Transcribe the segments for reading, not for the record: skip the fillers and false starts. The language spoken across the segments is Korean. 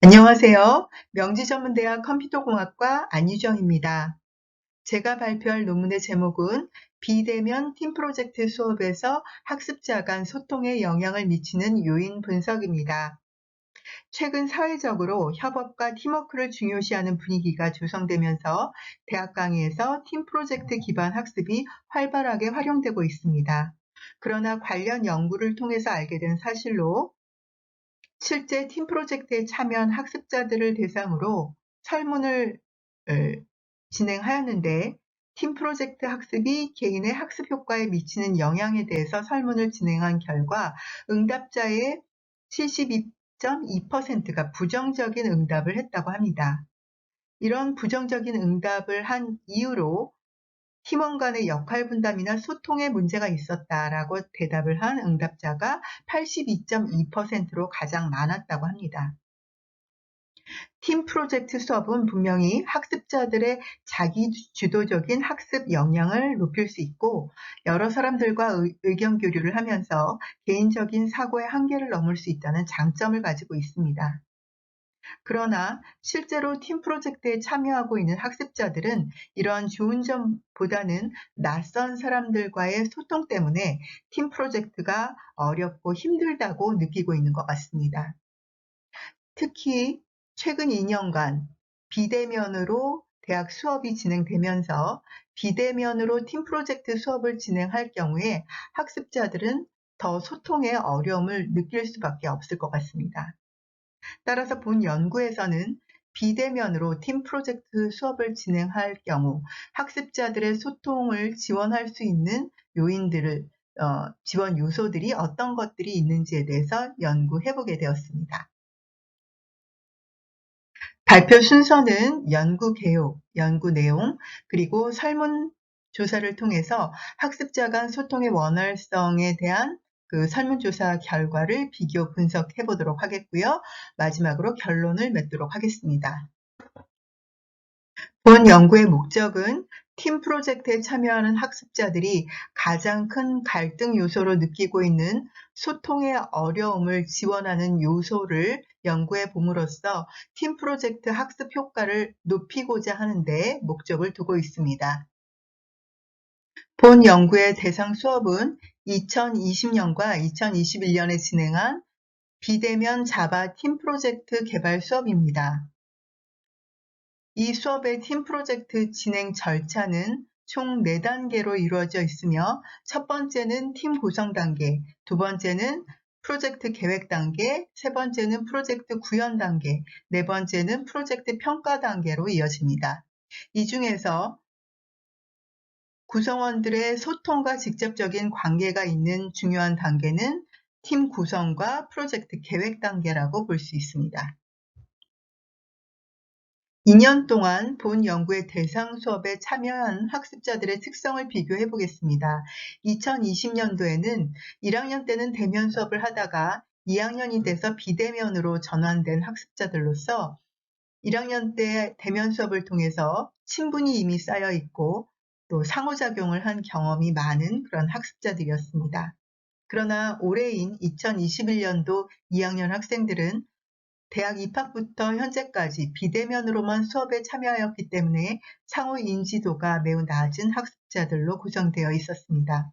안녕하세요. 명지전문대학 컴퓨터공학과 안유정입니다. 제가 발표할 논문의 제목은 비대면 팀 프로젝트 수업에서 학습자 간 소통에 영향을 미치는 요인 분석입니다. 최근 사회적으로 협업과 팀워크를 중요시하는 분위기가 조성되면서 대학 강의에서 팀 프로젝트 기반 학습이 활발하게 활용되고 있습니다. 그러나 관련 연구를 통해서 알게 된 사실로 실제 팀 프로젝트에 참여한 학습자들을 대상으로 설문을 진행하였는데 팀 프로젝트 학습이 개인의 학습 효과에 미치는 영향에 대해서 설문을 진행한 결과 응답자의 72.2%가 부정적인 응답을 했다고 합니다. 이런 부정적인 응답을 한 이유로 팀원 간의 역할 분담이나 소통에 문제가 있었다라고 대답을 한 응답자가 82.2%로 가장 많았다고 합니다. 팀 프로젝트 수업은 분명히 학습자들의 자기 주도적인 학습 역량을 높일 수 있고 여러 사람들과 의견 교류를 하면서 개인적인 사고의 한계를 넘을 수 있다는 장점을 가지고 있습니다. 그러나 실제로 팀 프로젝트에 참여하고 있는 학습자들은 이러한 좋은 점보다는 낯선 사람들과의 소통 때문에 팀 프로젝트가 어렵고 힘들다고 느끼고 있는 것 같습니다. 특히 최근 2년간 비대면으로 대학 수업이 진행되면서 비대면으로 팀 프로젝트 수업을 진행할 경우에 학습자들은 더 소통에 어려움을 느낄 수밖에 없을 것 같습니다. 따라서 본 연구에서는 비대면으로 팀 프로젝트 수업을 진행할 경우 학습자들의 소통을 지원할 수 있는 요인들을 지원 요소들이 어떤 것들이 있는지에 대해서 연구해 보게 되었습니다. 발표 순서는 연구 개요, 연구 내용, 그리고 설문 조사를 통해서 학습자 간 소통의 원활성에 대한 설문조사 결과를 비교 분석해 보도록 하겠고요. 마지막으로 결론을 맺도록 하겠습니다. 본 연구의 목적은 팀 프로젝트에 참여하는 학습자들이 가장 큰 갈등 요소로 느끼고 있는 소통의 어려움을 지원하는 요소를 연구해 봄으로써 팀 프로젝트 학습 효과를 높이고자 하는 데 목적을 두고 있습니다. 본 연구의 대상 수업은 2020년과 2021년에 진행한 비대면 자바 팀 프로젝트 개발 수업입니다. 이 수업의 팀 프로젝트 진행 절차는 총 4단계로 이루어져 있으며 첫 번째는 팀 구성 단계, 두 번째는 프로젝트 계획 단계, 세 번째는 프로젝트 구현 단계, 네 번째는 프로젝트 평가 단계로 이어집니다. 이 중에서 구성원들의 소통과 직접적인 관계가 있는 중요한 단계는 팀 구성과 프로젝트 계획 단계라고 볼 수 있습니다. 2년 동안 본 연구의 대상 수업에 참여한 학습자들의 특성을 비교해 보겠습니다. 2020년도에는 1학년 때는 대면 수업을 하다가 2학년이 돼서 비대면으로 전환된 학습자들로서 1학년 때 대면 수업을 통해서 친분이 이미 쌓여 있고 또 상호작용을 한 경험이 많은 그런 학습자들이었습니다. 그러나 올해인 2021년도 2학년 학생들은 대학 입학부터 현재까지 비대면으로만 수업에 참여하였기 때문에 상호 인지도가 매우 낮은 학습자들로 구성되어 있었습니다.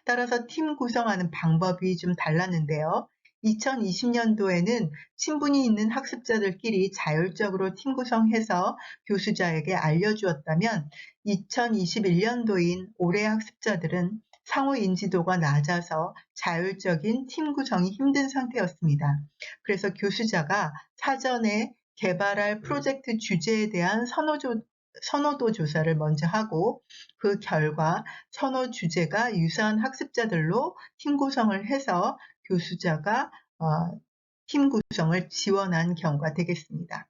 따라서 팀 구성하는 방법이 좀 달랐는데요. 2020년도에는 친분이 있는 학습자들끼리 자율적으로 팀 구성해서 교수자에게 알려주었다면 2021년도인 올해 학습자들은 상호 인지도가 낮아서 자율적인 팀 구성이 힘든 상태였습니다. 그래서 교수자가 사전에 개발할 프로젝트 주제에 대한 선호도 조사를 먼저 하고 그 결과 선호 주제가 유사한 학습자들로 팀 구성을 해서 교수자가 팀 구성을 지원한 경우가 되겠습니다.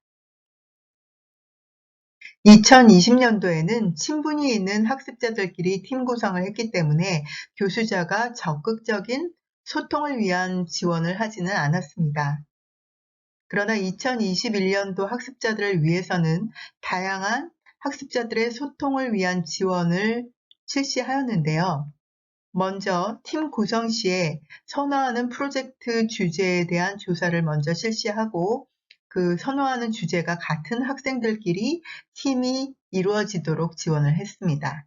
2020년도에는 친분이 있는 학습자들끼리 팀 구성을 했기 때문에 교수자가 적극적인 소통을 위한 지원을 하지는 않았습니다. 그러나 2021년도 학습자들을 위해서는 다양한 학습자들의 소통을 위한 지원을 실시하였는데요. 먼저 팀 구성 시에 선호하는 프로젝트 주제에 대한 조사를 먼저 실시하고 그 선호하는 주제가 같은 학생들끼리 팀이 이루어지도록 지원을 했습니다.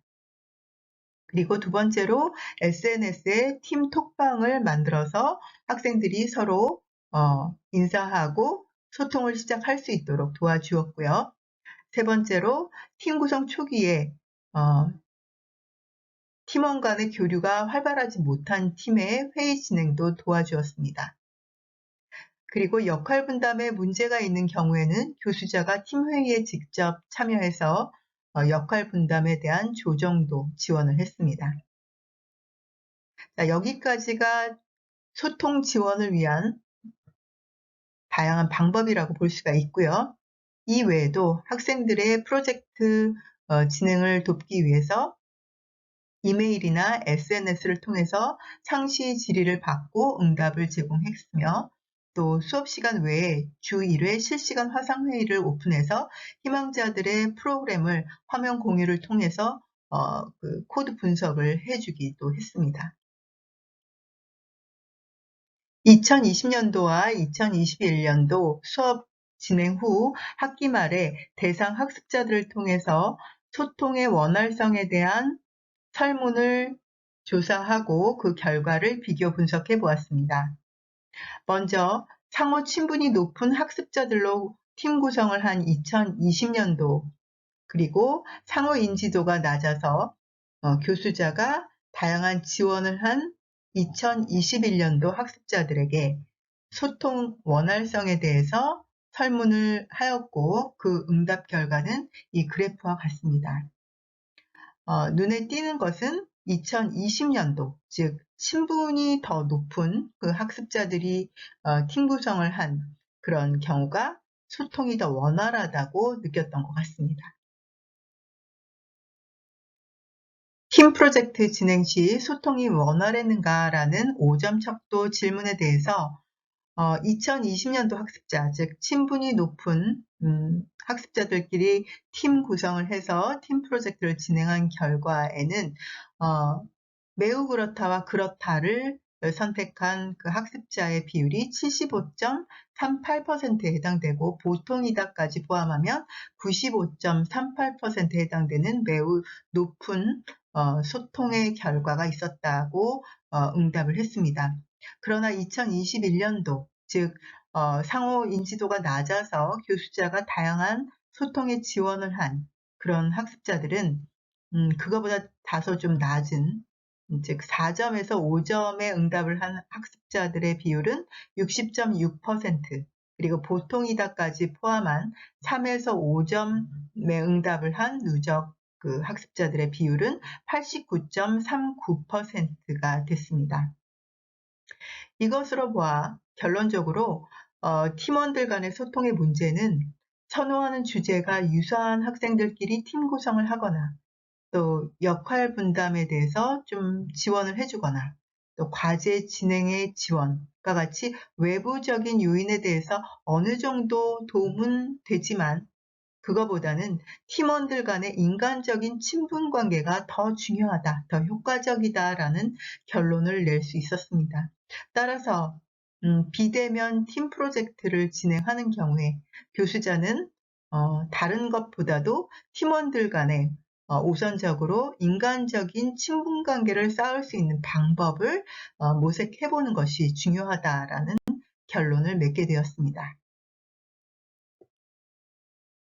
그리고 두 번째로 SNS에 팀 톡방을 만들어서 학생들이 서로 인사하고 소통을 시작할 수 있도록 도와주었고요. 세 번째로 팀 구성 초기에 팀원 간의 교류가 활발하지 못한 팀의 회의 진행도 도와주었습니다. 그리고 역할 분담에 문제가 있는 경우에는 교수자가 팀 회의에 직접 참여해서 역할 분담에 대한 조정도 지원을 했습니다. 자, 여기까지가 소통 지원을 위한 다양한 방법이라고 볼 수가 있고요. 이 외에도 학생들의 프로젝트 진행을 돕기 위해서 이메일이나 SNS를 통해서 상시 질의를 받고 응답을 제공했으며, 또 수업 시간 외에 주 1회 실시간 화상회의를 오픈해서 희망자들의 프로그램을 화면 공유를 통해서 그 코드 분석을 해주기도 했습니다. 2020년도와 2021년도 수업 진행 후 학기 말에 대상 학습자들을 통해서 소통의 원활성에 대한 설문을 조사하고 그 결과를 비교 분석해 보았습니다. 먼저 상호 친분이 높은 학습자들로 팀 구성을 한 2020년도, 그리고 상호 인지도가 낮아서 교수자가 다양한 지원을 한 2021년도 학습자들에게 소통 원활성에 대해서 설문을 하였고, 그 응답 결과는 이 그래프와 같습니다. 눈에 띄는 것은 2020년도, 즉 친분이 더 높은 그 학습자들이 팀 구성을 한 그런 경우가 소통이 더 원활하다고 느꼈던 것 같습니다. 팀 프로젝트 진행 시 소통이 원활했는가라는 5점 척도 질문에 대해서 2020년도 학습자, 즉 친분이 높은 학습자들끼리 팀 구성을 해서 팀 프로젝트를 진행한 결과에는 매우 그렇다와 그렇다를 선택한 그 학습자의 비율이 75.38%에 해당되고, 보통이다까지 포함하면 95.38%에 해당되는 매우 높은 소통의 결과가 있었다고 응답을 했습니다. 그러나 2021년도, 즉 상호 인지도가 낮아서 교수자가 다양한 소통에 지원을 한 그런 학습자들은 그거보다 다소 좀 낮은, 즉 4점에서 5점의 응답을 한 학습자들의 비율은 60.6%, 그리고 보통이다까지 포함한 3에서 5점의 응답을 한 누적 그 학습자들의 비율은 89.39%가 됐습니다. 이것으로 보아 결론적으로 팀원들 간의 소통의 문제는 선호하는 주제가 유사한 학생들끼리 팀 구성을 하거나, 또 역할 분담에 대해서 좀 지원을 해주거나, 또 과제 진행의 지원과 같이 외부적인 요인에 대해서 어느 정도 도움은 되지만, 그거보다는 팀원들 간의 인간적인 친분 관계가 더 중요하다, 더 효과적이다라는 결론을 낼 수 있었습니다. 따라서 비대면 팀 프로젝트를 진행하는 경우에 교수자는 다른 것보다도 팀원들 간에 우선적으로 인간적인 친분 관계를 쌓을 수 있는 방법을 모색해보는 것이 중요하다라는 결론을 맺게 되었습니다.